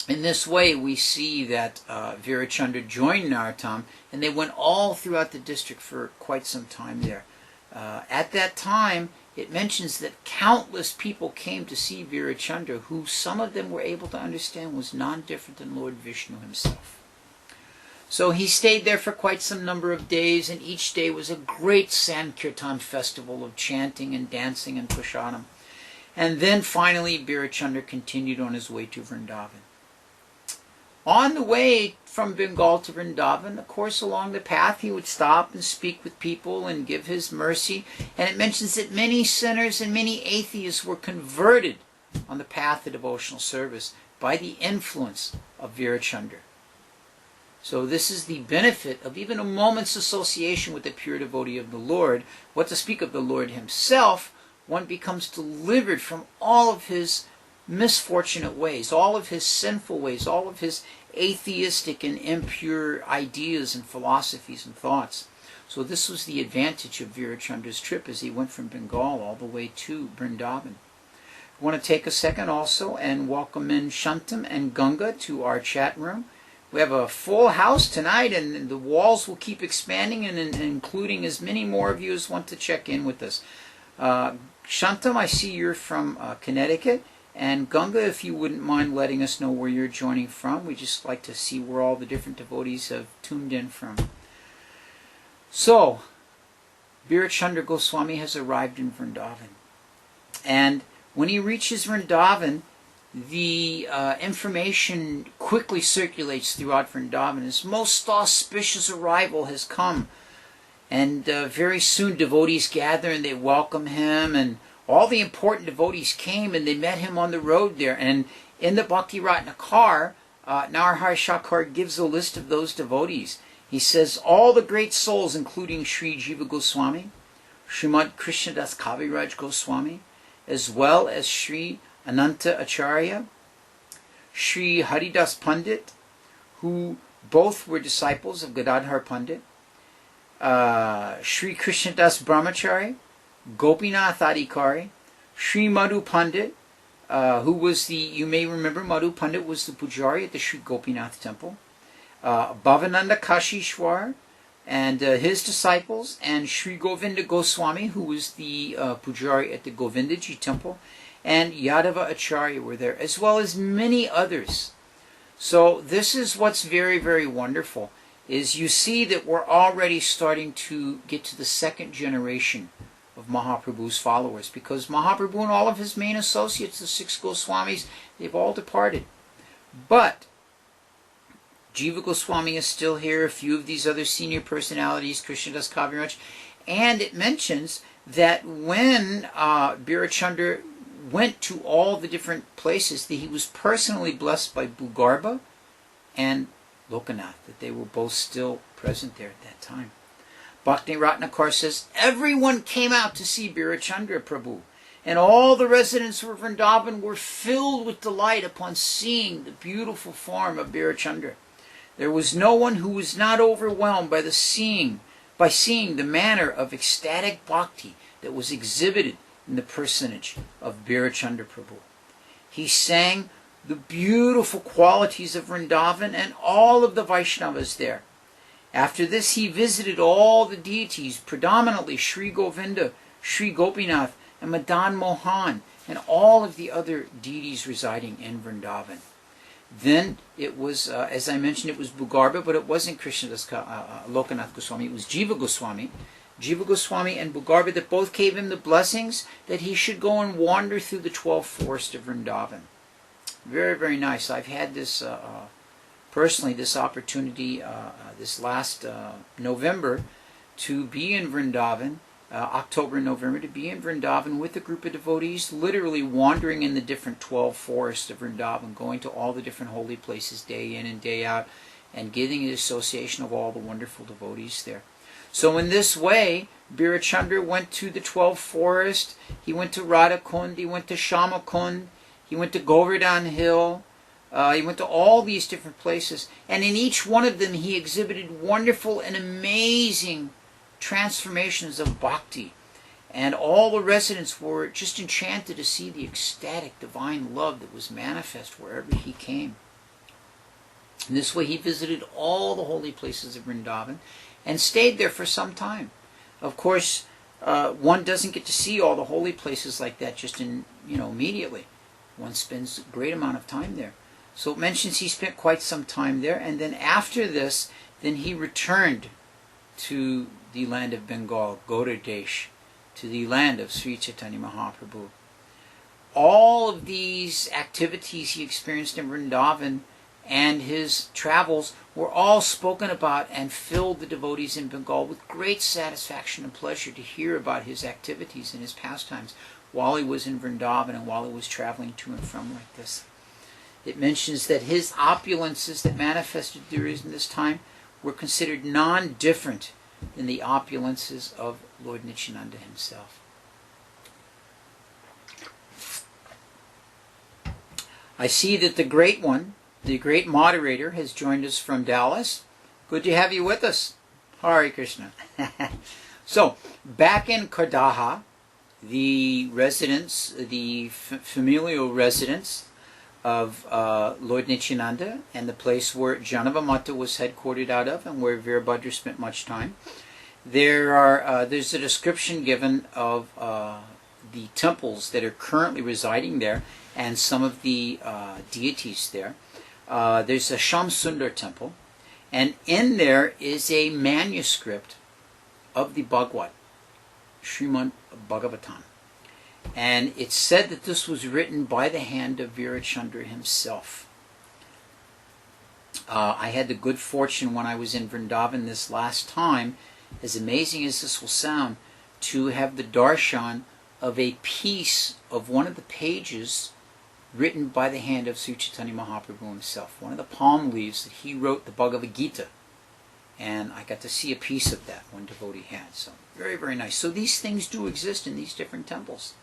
we see that Virachandra joined Narottam, and they went all throughout the district for quite some time there. At that time, it mentions that countless people came to see Virachandra, who some of them were able to understand was none different than Lord Vishnu himself. So he stayed there for quite some number of days, and each day was a great Sankirtan festival of chanting and dancing and prasadam. And then finally Virachandra continued on his way to Vrindavan. On the way from Bengal to Vrindavan, of course, along the path, he would stop and speak with people and give his mercy. And it mentions that many sinners and many atheists were converted on the path of devotional service by the influence of Virachandra. So this is the benefit of even a moment's association with the pure devotee of the Lord. What to speak of the Lord himself, one becomes delivered from all of his misfortunate ways, all of his sinful ways, all of his atheistic and impure ideas and philosophies and thoughts. So this was the advantage of Virachandra's trip as he went from Bengal all the way to Vrindavan. I want to take a second also and welcome in Shantam and Ganga to our chat room. We have a full house tonight, and the walls will keep expanding and including as many more of you as want to check in with us. Shantam, I see you're from Connecticut. And Ganga, if you wouldn't mind letting us know where you're joining from. We just like to see where all the different devotees have tuned in from. So, Virabhadra Goswami has arrived in Vrindavan. And when he reaches Vrindavan, the information quickly circulates throughout Vrindavan. His most auspicious arrival has come. And very soon devotees gather and they welcome him, and all the important devotees came and they met him on the road there. And in the Bhakti Ratnakar, Narahar Shakar gives a list of those devotees. He says, all the great souls, including Sri Jiva Goswami, Srimad Krishnadas Kaviraj Goswami, as well as Sri Ananta Acharya, Sri Haridas Pandit, who both were disciples of Gadadhar Pandit, Sri Krishnadas Brahmachari, Gopinath Adhikari, Sri Madhu Pandit, who was you may remember, Madhu Pandit was the pujari at the Sri Gopinath temple, Bhavananda Kashishwar and his disciples, and Sri Govinda Goswami, who was the pujari at the Govindaji temple, and Yadava Acharya were there, as well as many others. So this is what's very, very wonderful, is you see that we're already starting to get to the second generation of Mahaprabhu's followers, because Mahaprabhu and all of his main associates, the 6 Goswamis, they've all departed. But Jiva Goswami is still here, a few of these other senior personalities, Krishnadas Kaviraj, and it mentions that when Virachandra went to all the different places, that he was personally blessed by Bhugarbha and Lokanath, that they were both still present there at that time. Bhakti Ratnakar says, everyone came out to see Virachandra Prabhu, and all the residents of Vrindavan were filled with delight upon seeing the beautiful form of Virachandra. There was no one who was not overwhelmed by seeing the manner of ecstatic bhakti that was exhibited in the personage of Virachandra Prabhu. He sang the beautiful qualities of Vrindavan and all of the Vaishnavas there. After this, he visited all the deities, predominantly Sri Govinda, Sri Gopinath, and Madan Mohan, and all of the other deities residing in Vrindavan. Then it was, as I mentioned, it was Bhugarba, but it wasn't Krishnadas Lokanath Goswami, it was Jiva Goswami. Jiva Goswami and Bhugarba that both gave him the blessings that he should go and wander through the 12 forests of Vrindavan. Very, very nice. I've had this, personally, this opportunity this last November to be in Vrindavan, October and November, to be in Vrindavan with a group of devotees, literally wandering in the different 12 forests of Vrindavan, going to all the different holy places day in and day out, and getting the association of all the wonderful devotees there. So in this way, Virachandra went to the 12 forests, he went to Radha Kund, he went to Shama Kund, he went to Govardhan Hill, he went to all these different places, and in each one of them he exhibited wonderful and amazing transformations of bhakti, and all the residents were just enchanted to see the ecstatic divine love that was manifest wherever he came. In this way he visited all the holy places of Vrindavan and stayed there for some time. Of course, one doesn't get to see all the holy places like that just immediately. One spends a great amount of time there. So it mentions he spent quite some time there, and then after this, then he returned to the land of Bengal, Gauradesh, to the land of Sri Chaitanya Mahaprabhu. All of these activities he experienced in Vrindavan and his travels were all spoken about and filled the devotees in Bengal with great satisfaction and pleasure to hear about his activities and his pastimes while he was in Vrindavan and while he was traveling to and from like this. It mentions that his opulences that manifested during this time were considered non-different than the opulences of Lord Nityananda himself. I see that the great one, the great moderator, has joined us from Dallas. Good to have you with us. Hare Krishna. So, back in Kardaha, the residence, the familial residence of Lord Nityananda, and the place where Janavamata was headquartered out of, and where Virabhadra spent much time. There's a description given of the temples that are currently residing there, and some of the deities there. There's a Sham Sundar temple, and in there is a manuscript of the Bhagavad, Srimad Bhagavatam. And it's said that this was written by the hand of Virachandra himself. I had the good fortune when I was in Vrindavan this last time, as amazing as this will sound, to have the darshan of a piece of one of the pages written by the hand of Sri Chaitanya Mahaprabhu himself. One of the palm leaves that he wrote the Bhagavad Gita. And I got to see a piece of that one devotee had. So very, very nice. So these things do exist in these different temples.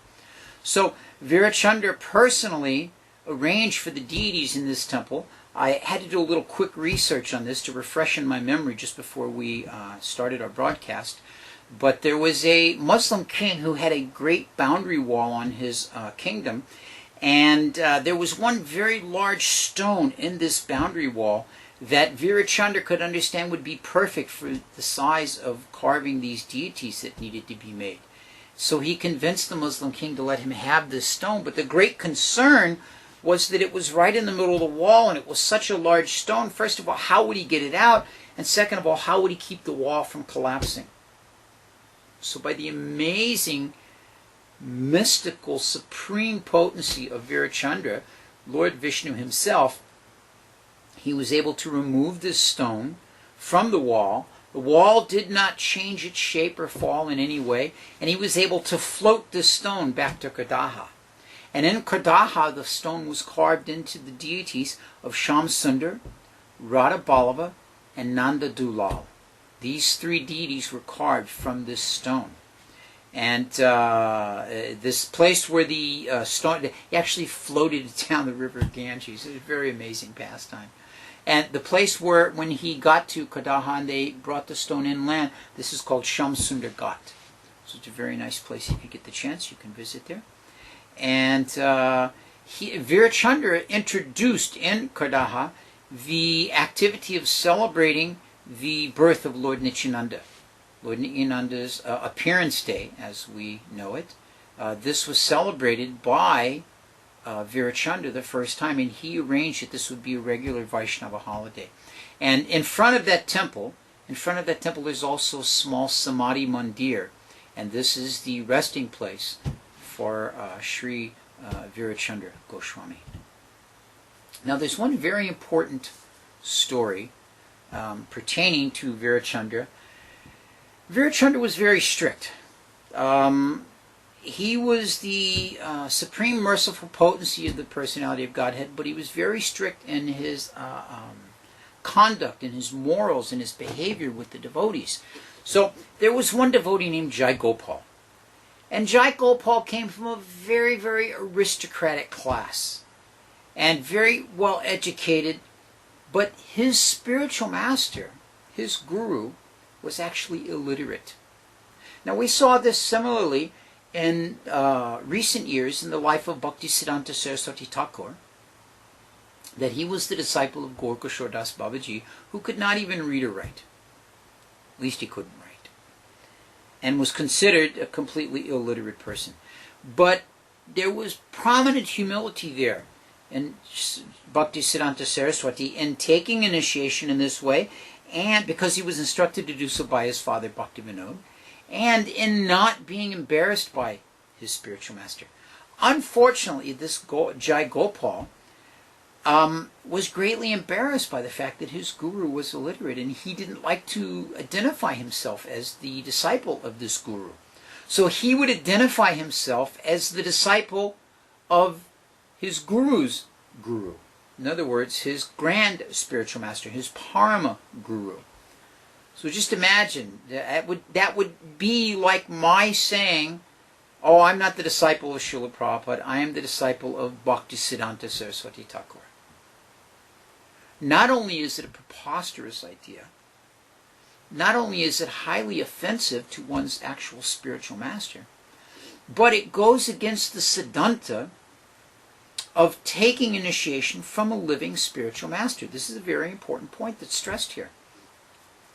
So Virachandra personally arranged for the deities in this temple. I had to do a little quick research on this to refresh in my memory just before we started our broadcast. But there was a Muslim king who had a great boundary wall on his kingdom. And there was one very large stone in this boundary wall that Virachandra could understand would be perfect for the size of carving these deities that needed to be made. So he convinced the Muslim king to let him have this stone, but the great concern was that it was right in the middle of the wall, and it was such a large stone. First of all, how would he get it out? And second of all, how would he keep the wall from collapsing? So by the amazing, mystical, supreme potency of Virachandra, Lord Vishnu himself, he was able to remove this stone from the wall. The wall did not change its shape or fall in any way, and he was able to float this stone back to Kardaha. And in Kardaha, the stone was carved into the deities of Sham Sundar, Radha Ballava, and Nanda Dulal. These three deities were carved from this stone. And this place where the stone actually floated down the river Ganges. It was a very amazing pastime. And the place where, when he got to Kardaha and they brought the stone inland, this is called Sham Sundar Ghat. So it's a very nice place. If you get the chance, you can visit there. And Virachandra introduced in Kardaha the activity of celebrating the birth of Lord Nityananda. Lord Nityananda's appearance day, as we know it. This was celebrated by Virachandra the first time, and he arranged that this would be a regular Vaishnava holiday. And in front of that temple, there's also a small Samadhi Mandir, and this is the resting place for Sri Virabhadra Goswami. Now, there's one very important story pertaining to Virachandra. Virachandra was very strict. He was the supreme merciful potency of the personality of Godhead, but he was very strict in his conduct, in his morals, in his behavior with the devotees. So there was one devotee named Jai Gopal. And Jai Gopal came from a very, very aristocratic class and very well educated, but his spiritual master, his guru, was actually illiterate. Now, we saw this similarly in recent years in the life of Bhaktisiddhanta Saraswati Thakur, that he was the disciple of Gaur Kishore Das Babaji, who could not even read or write. At least he couldn't write. And was considered a completely illiterate person. But there was prominent humility there in Bhaktisiddhanta Saraswati in taking initiation in this way, and because he was instructed to do so by his father Bhaktivinoda, and in not being embarrassed by his spiritual master. Unfortunately, this Jai Gopal was greatly embarrassed by the fact that his guru was illiterate, and he didn't like to identify himself as the disciple of this guru. So he would identify himself as the disciple of his guru's guru. In other words, his grand spiritual master, his Parama guru. So just imagine, that would be like my saying, oh, I'm not the disciple of Srila Prabhupada, I am the disciple of Bhaktisiddhanta Saraswati Thakur. Not only is it a preposterous idea, not only is it highly offensive to one's actual spiritual master, but it goes against the Siddhanta of taking initiation from a living spiritual master. This is a very important point that's stressed here.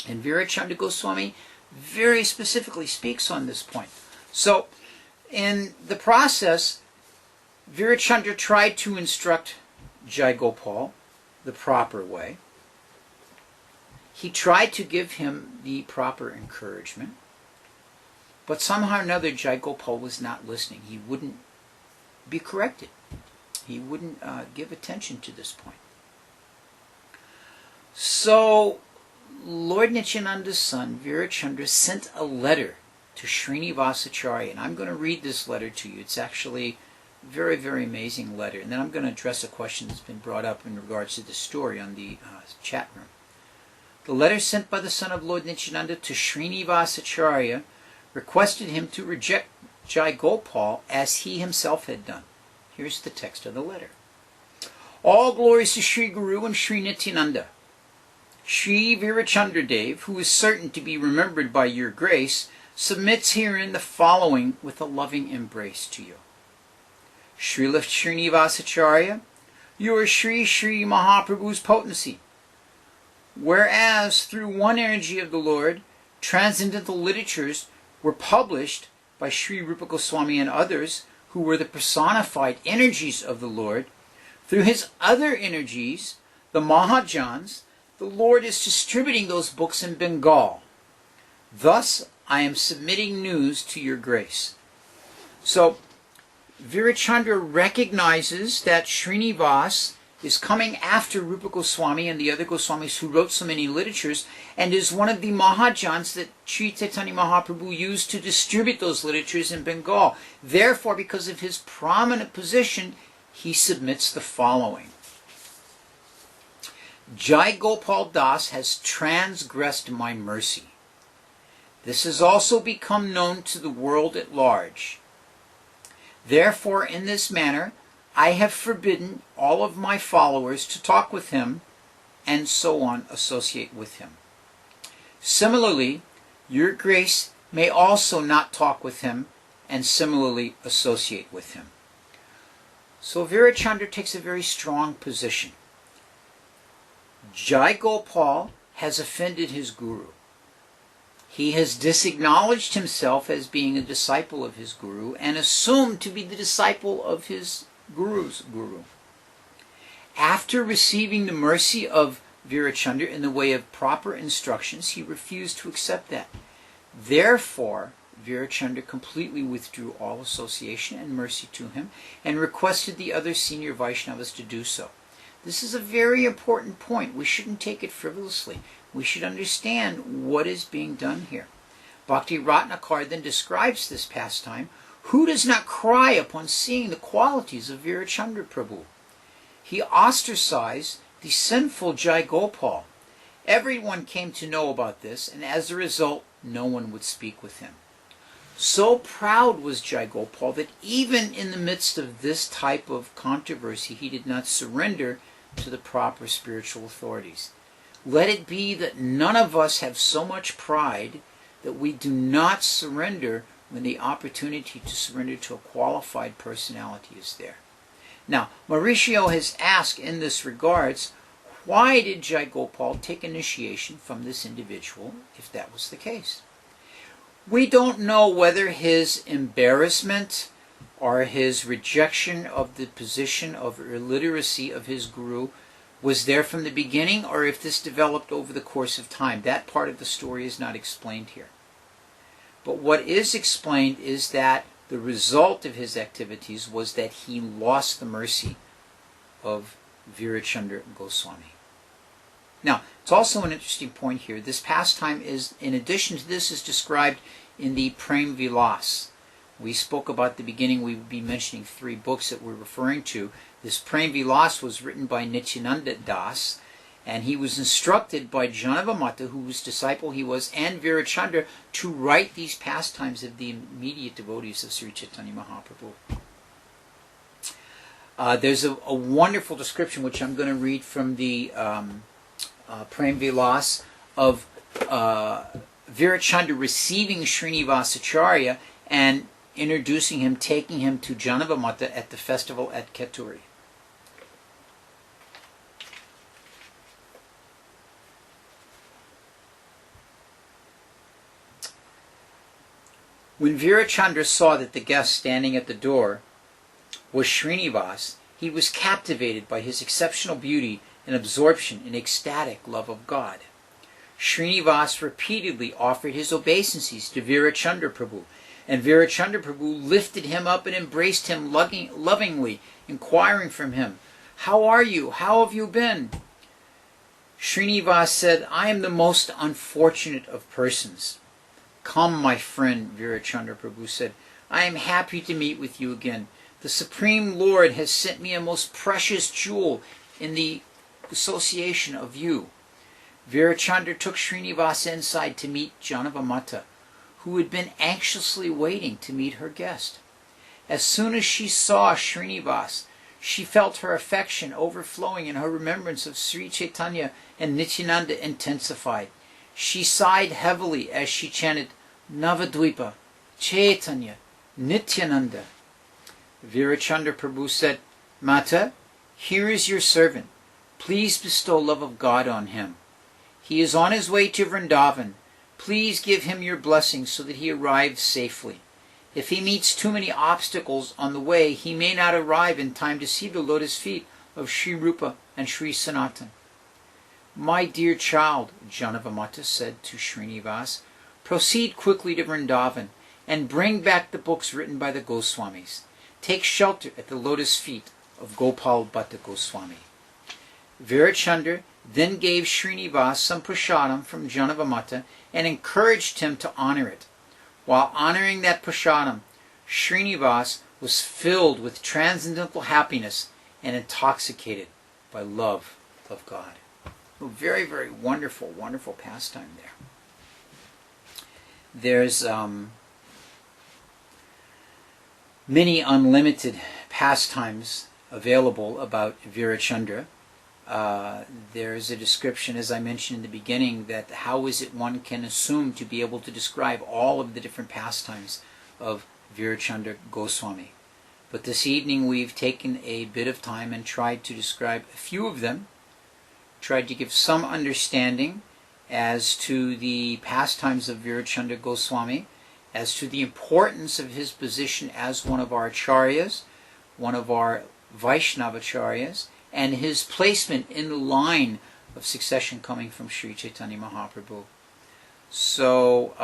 And Virabhadra Goswami very specifically speaks on this point. So, in the process, Virachandra tried to instruct Jai Gopal the proper way. He tried to give him the proper encouragement, but somehow or another Jai Gopal was not listening. He wouldn't be corrected. He wouldn't give attention to this point. So Lord Nityananda's son, Virachandra, sent a letter to Srinivasacharya, and I'm going to read this letter to you. It's actually a very, very amazing letter. And then I'm going to address a question that's been brought up in regards to the story on the chat room. The letter sent by the son of Lord Nityananda to Srinivasacharya requested him to reject Jai Gopal as he himself had done. Here's the text of the letter. All glories to Sri Guru and Sri Nityananda. Sri Virachandra Dev, who is certain to be remembered by your grace, submits herein the following with a loving embrace to you. Srila Srinivasacharya, you are Sri Sri Mahaprabhu's potency. Whereas through one energy of the Lord, transcendental literatures were published by Sri Rupa Goswami and others who were the personified energies of the Lord, through his other energies, the Mahajans, the Lord is distributing those books in Bengal. Thus, I am submitting news to your grace. So, Virachandra recognizes that Srinivas is coming after Rupa Goswami and the other Goswamis who wrote so many literatures, and is one of the Mahajans that Sri Chaitanya Mahaprabhu used to distribute those literatures in Bengal. Therefore, because of his prominent position, he submits the following. Jai Gopal Das has transgressed my mercy. This has also become known to the world at large. Therefore, in this manner, I have forbidden all of my followers to talk with him and so on associate with him. Similarly, your grace may also not talk with him and similarly associate with him. So Virachandra takes a very strong position. Jai Gopal has offended his guru. He has disacknowledged himself as being a disciple of his guru and assumed to be the disciple of his guru's guru. After receiving the mercy of Virachandra in the way of proper instructions, he refused to accept that. Therefore, Virachandra completely withdrew all association and mercy to him and requested the other senior Vaishnavas to do so. This is a very important point. We shouldn't take it frivolously. We should understand what is being done here. Bhakti Ratnakar then describes this pastime. Who does not cry upon seeing the qualities of Virachandra Prabhu? He ostracized the sinful Jai Gopal. Everyone came to know about this, and as a result, no one would speak with him. So proud was Jai Gopal that even in the midst of this type of controversy, he did not surrender to the proper spiritual authorities. Let it be that none of us have so much pride that we do not surrender when the opportunity to surrender to a qualified personality is there. Now, Mauricio has asked in this regards, why did Jai Gopal take initiation from this individual if that was the case? We don't know whether his embarrassment or his rejection of the position of illiteracy of his guru was there from the beginning, or if this developed over the course of time. That part of the story is not explained here. But what is explained is that the result of his activities was that he lost the mercy of Virachandra Goswami. Now, it's also an interesting point here. This pastime is, in addition to this, is described in the Prem Vilas. We spoke about the beginning, we would be mentioning 3 books that we're referring to. This Prem Vilas was written by Nityananda Das, and he was instructed by Janavamata, whose disciple he was, and Virachandra, to write these pastimes of the immediate devotees of Sri Chaitanya Mahaprabhu. There's a wonderful description, which I'm going to read from the Prem Vilas, of Virachandra receiving Srinivasacharya and introducing him, taking him to Janavamata at the festival at Keturi. When Virachandra saw that the guest standing at the door was Srinivas, he was captivated by his exceptional beauty and absorption in ecstatic love of God. Srinivas repeatedly offered his obeisances to Virachandra Prabhu, and Virachandra Prabhu lifted him up and embraced him lovingly, inquiring from him, "How are you? How have you been?" Srinivas said, "I am the most unfortunate of persons." "Come, my friend," Virachandra Prabhu said, "I am happy to meet with you again. The Supreme Lord has sent me a most precious jewel in the association of you." Virachandra took Srinivasa inside to meet Janavamata, who had been anxiously waiting to meet her guest. As soon as she saw Srinivas, she felt her affection overflowing, and her remembrance of Sri Chaitanya and Nityananda intensified. She sighed heavily as she chanted, "Navadvipa, Chaitanya, Nityananda." Virachandra Prabhu said, "Mata, here is your servant. Please bestow love of God on him. He is on his way to Vrindavan. Please give him your blessing so that he arrives safely. If he meets too many obstacles on the way, he may not arrive in time to see the lotus feet of Sri Rupa and Sri Sanatan." "My dear child," Janavamata said to Srinivas, "proceed quickly to Vrindavan and bring back the books written by the Goswamis. Take shelter at the lotus feet of Gopal Bhatta Goswami." Virachandra then gave Srinivas some prasadam from Janavamata and encouraged him to honor it. While honoring that prasadam, Srinivas was filled with transcendental happiness and intoxicated by love of God. A very, very wonderful, wonderful pastime there. There's many unlimited pastimes available about Virachandra. There's a description, as I mentioned in the beginning, that how is it one can assume to be able to describe all of the different pastimes of Virachandra Goswami. But this evening we've taken a bit of time and tried to describe a few of them, tried to give some understanding, as to the pastimes of Virabhadra Goswami, as to the importance of his position as one of our acharyas, one of our Vaishnavacharyas, and his placement in the line of succession coming from Sri Chaitanya Mahaprabhu. So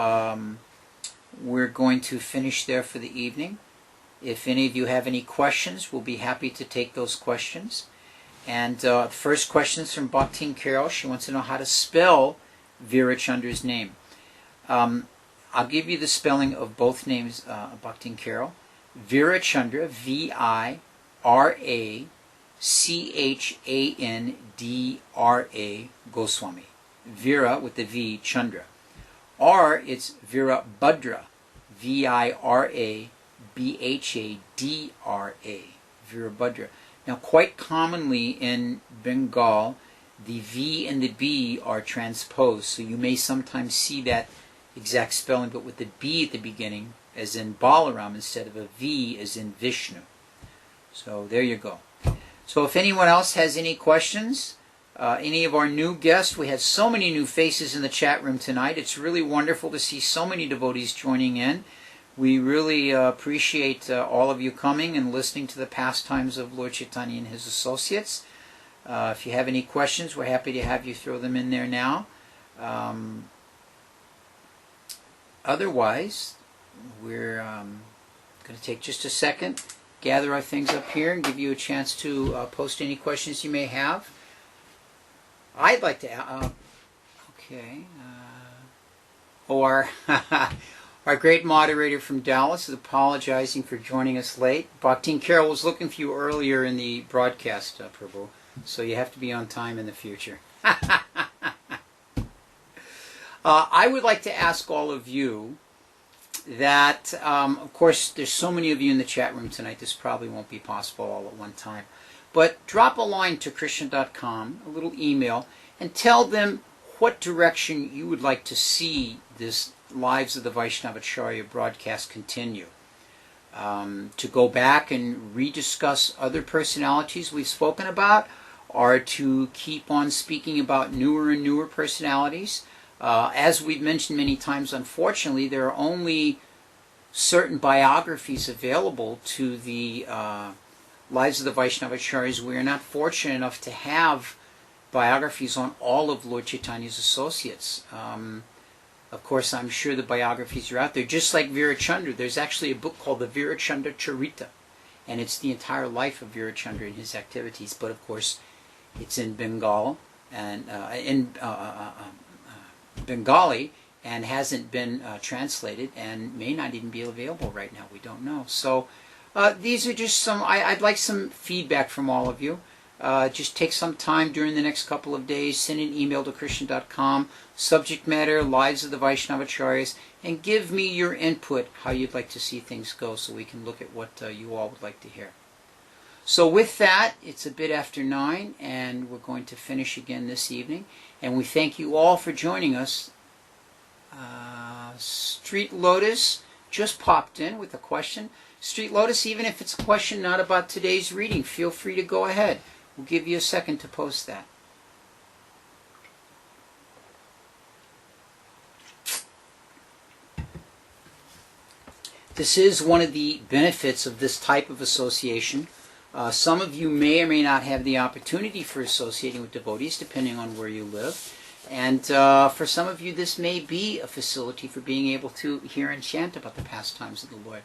we're going to finish there for the evening. If any of you have any questions, we'll be happy to take those questions. And the first question is from Bhaktin Carol. She wants to know how to spell Virachandra's name. I'll give you the spelling of both names, Bhaktin Carol. Virachandra, Virachandra Goswami. Vira with the V, Chandra. R, it's Virabhadra, Virabhadra, Virabhadra. Now, quite commonly in Bengal, the V and the B are transposed, so you may sometimes see that exact spelling, but with the B at the beginning, as in Balaram, instead of a V as in Vishnu. So there you go. So if anyone else has any questions, any of our new guests, we had so many new faces in the chat room tonight. It's really wonderful to see so many devotees joining in. We really appreciate all of you coming and listening to the pastimes of Lord Chaitanya and his associates. If you have any questions, we're happy to have you throw them in there now. Otherwise, we're going to take just a second, gather our things up here, and give you a chance to post any questions you may have. I'd like to, our great moderator from Dallas is apologizing for joining us late. Bhaktin Carol was looking for you earlier in the broadcast, Prabhu, so you have to be on time in the future. I would like to ask all of you that, of course, there's so many of you in the chat room tonight, this probably won't be possible all at one time. But drop a line to Krishna.com, a little email, and tell them what direction you would like to see this Lives of the Vaishnavacharya broadcast continue. To go back and rediscuss other personalities we've spoken about, or to keep on speaking about newer and newer personalities. As we've mentioned many times, unfortunately, there are only certain biographies available to the Lives of the Vaishnavacharyas. We are not fortunate enough to have biographies on all of Lord Chaitanya's associates. Of course, I'm sure the biographies are out there. Just like Virachandra, there's actually a book called the Virachandra Charita, and it's the entire life of Virachandra and his activities. But of course, it's in Bengal and Bengali, and hasn't been translated, and may not even be available right now. We don't know. So these are just some. I'd like some feedback from all of you. Just take some time during the next couple of days, send an email to Krishna.com, subject matter, Lives of the Vaishnavacharyas, and give me your input, how you'd like to see things go, so we can look at what you all would like to hear. So with that, it's a bit after 9, and we're going to finish again this evening. And we thank you all for joining us. Street Lotus just popped in with a question. Street Lotus, even if it's a question not about today's reading, feel free to go ahead. We'll give you a second to post that. This is one of the benefits of this type of association. Some of you may or may not have the opportunity for associating with devotees, depending on where you live. And for some of you, this may be a facility for being able to hear and chant about the pastimes of the Lord.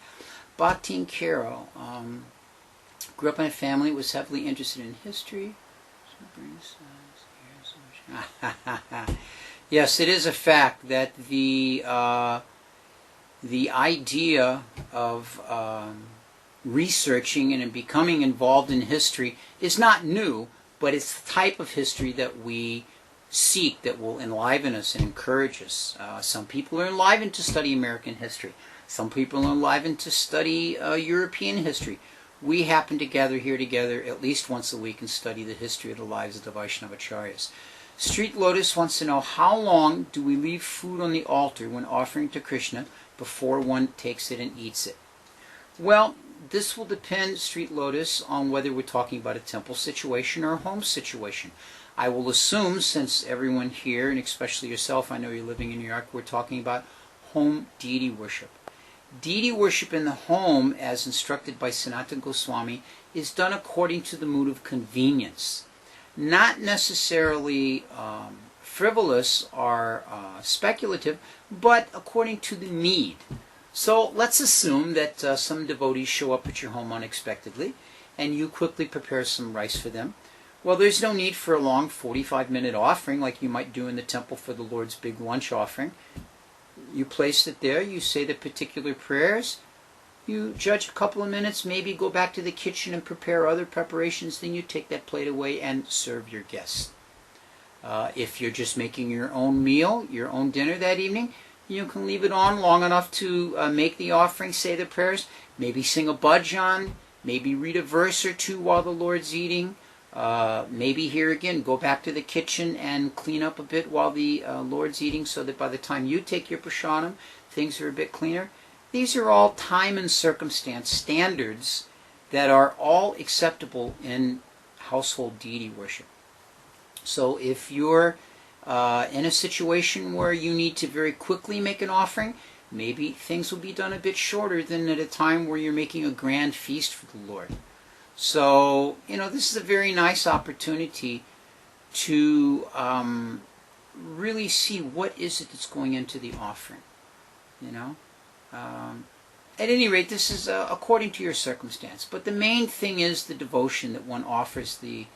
Bhaktin Carol grew up in a family that was heavily interested in history. Yes, it is a fact that the idea of researching and becoming involved in history is not new, but it's the type of history that we seek that will enliven us and encourage us. Some people are enlivened to study American history. Some people are enlivened to study European history. We happen to gather here together at least once a week and study the history of the Lives of the Vaishnavacharyas. Street Lotus wants to know, how long do we leave food on the altar when offering to Krishna before one takes it and eats it? Well, this will depend, Street Lotus, on whether we're talking about a temple situation or a home situation. I will assume, since everyone here, and especially yourself, I know you're living in New York, we're talking about home deity worship. Deity worship in the home, as instructed by Sanatana Goswami, is done according to the mood of convenience. Not necessarily frivolous or speculative, but according to the need. So let's assume that some devotees show up at your home unexpectedly, and you quickly prepare some rice for them. Well, there's no need for a long 45-minute offering like you might do in the temple for the Lord's big lunch offering. You place it there, you say the particular prayers, you judge a couple of minutes, maybe go back to the kitchen and prepare other preparations, then you take that plate away and serve your guests. If you're just making your own meal, your own dinner that evening, you can leave it on long enough to make the offering, say the prayers, maybe sing a bhajan, maybe read a verse or two while the Lord's eating. Maybe here again, go back to the kitchen and clean up a bit while the Lord's eating, so that by the time you take your prasadam, things are a bit cleaner. These are all time and circumstance standards that are all acceptable in household deity worship. So if you're in a situation where you need to very quickly make an offering, maybe things will be done a bit shorter than at a time where you're making a grand feast for the Lord. So, this is a very nice opportunity to really see what is it that's going into the offering. At any rate, this is according to your circumstance. But the main thing is the devotion that one offers the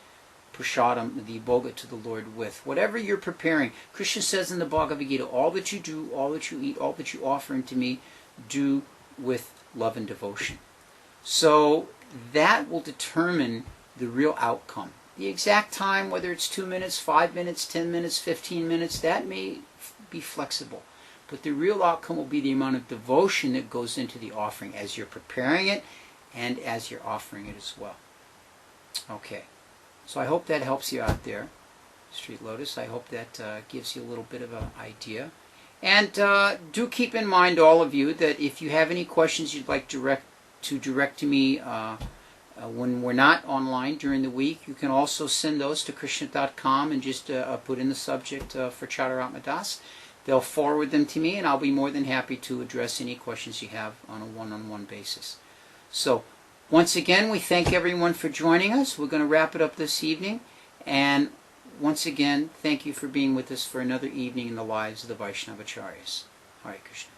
prasadam, the bhoga, to the Lord with. Whatever you're preparing, Krishna says in the Bhagavad Gita, all that you do, all that you eat, all that you offer unto me, do with love and devotion. So that will determine the real outcome. The exact time, whether it's 2 minutes, 5 minutes, 10 minutes, 15 minutes, that may be flexible. But the real outcome will be the amount of devotion that goes into the offering as you're preparing it and as you're offering it as well. Okay. So I hope that helps you out there, Street Lotus. I hope that gives you a little bit of an idea. And do keep in mind, all of you, that if you have any questions you'd like to direct to me when we're not online during the week, you can also send those to krishna.com and just put in the subject for Chaturama Das. They'll forward them to me, and I'll be more than happy to address any questions you have on a one-on-one basis. So, once again, we thank everyone for joining us. We're going to wrap it up this evening. And once again, thank you for being with us for another evening in the lives of the Vaishnavacharyas. Hare Krishna.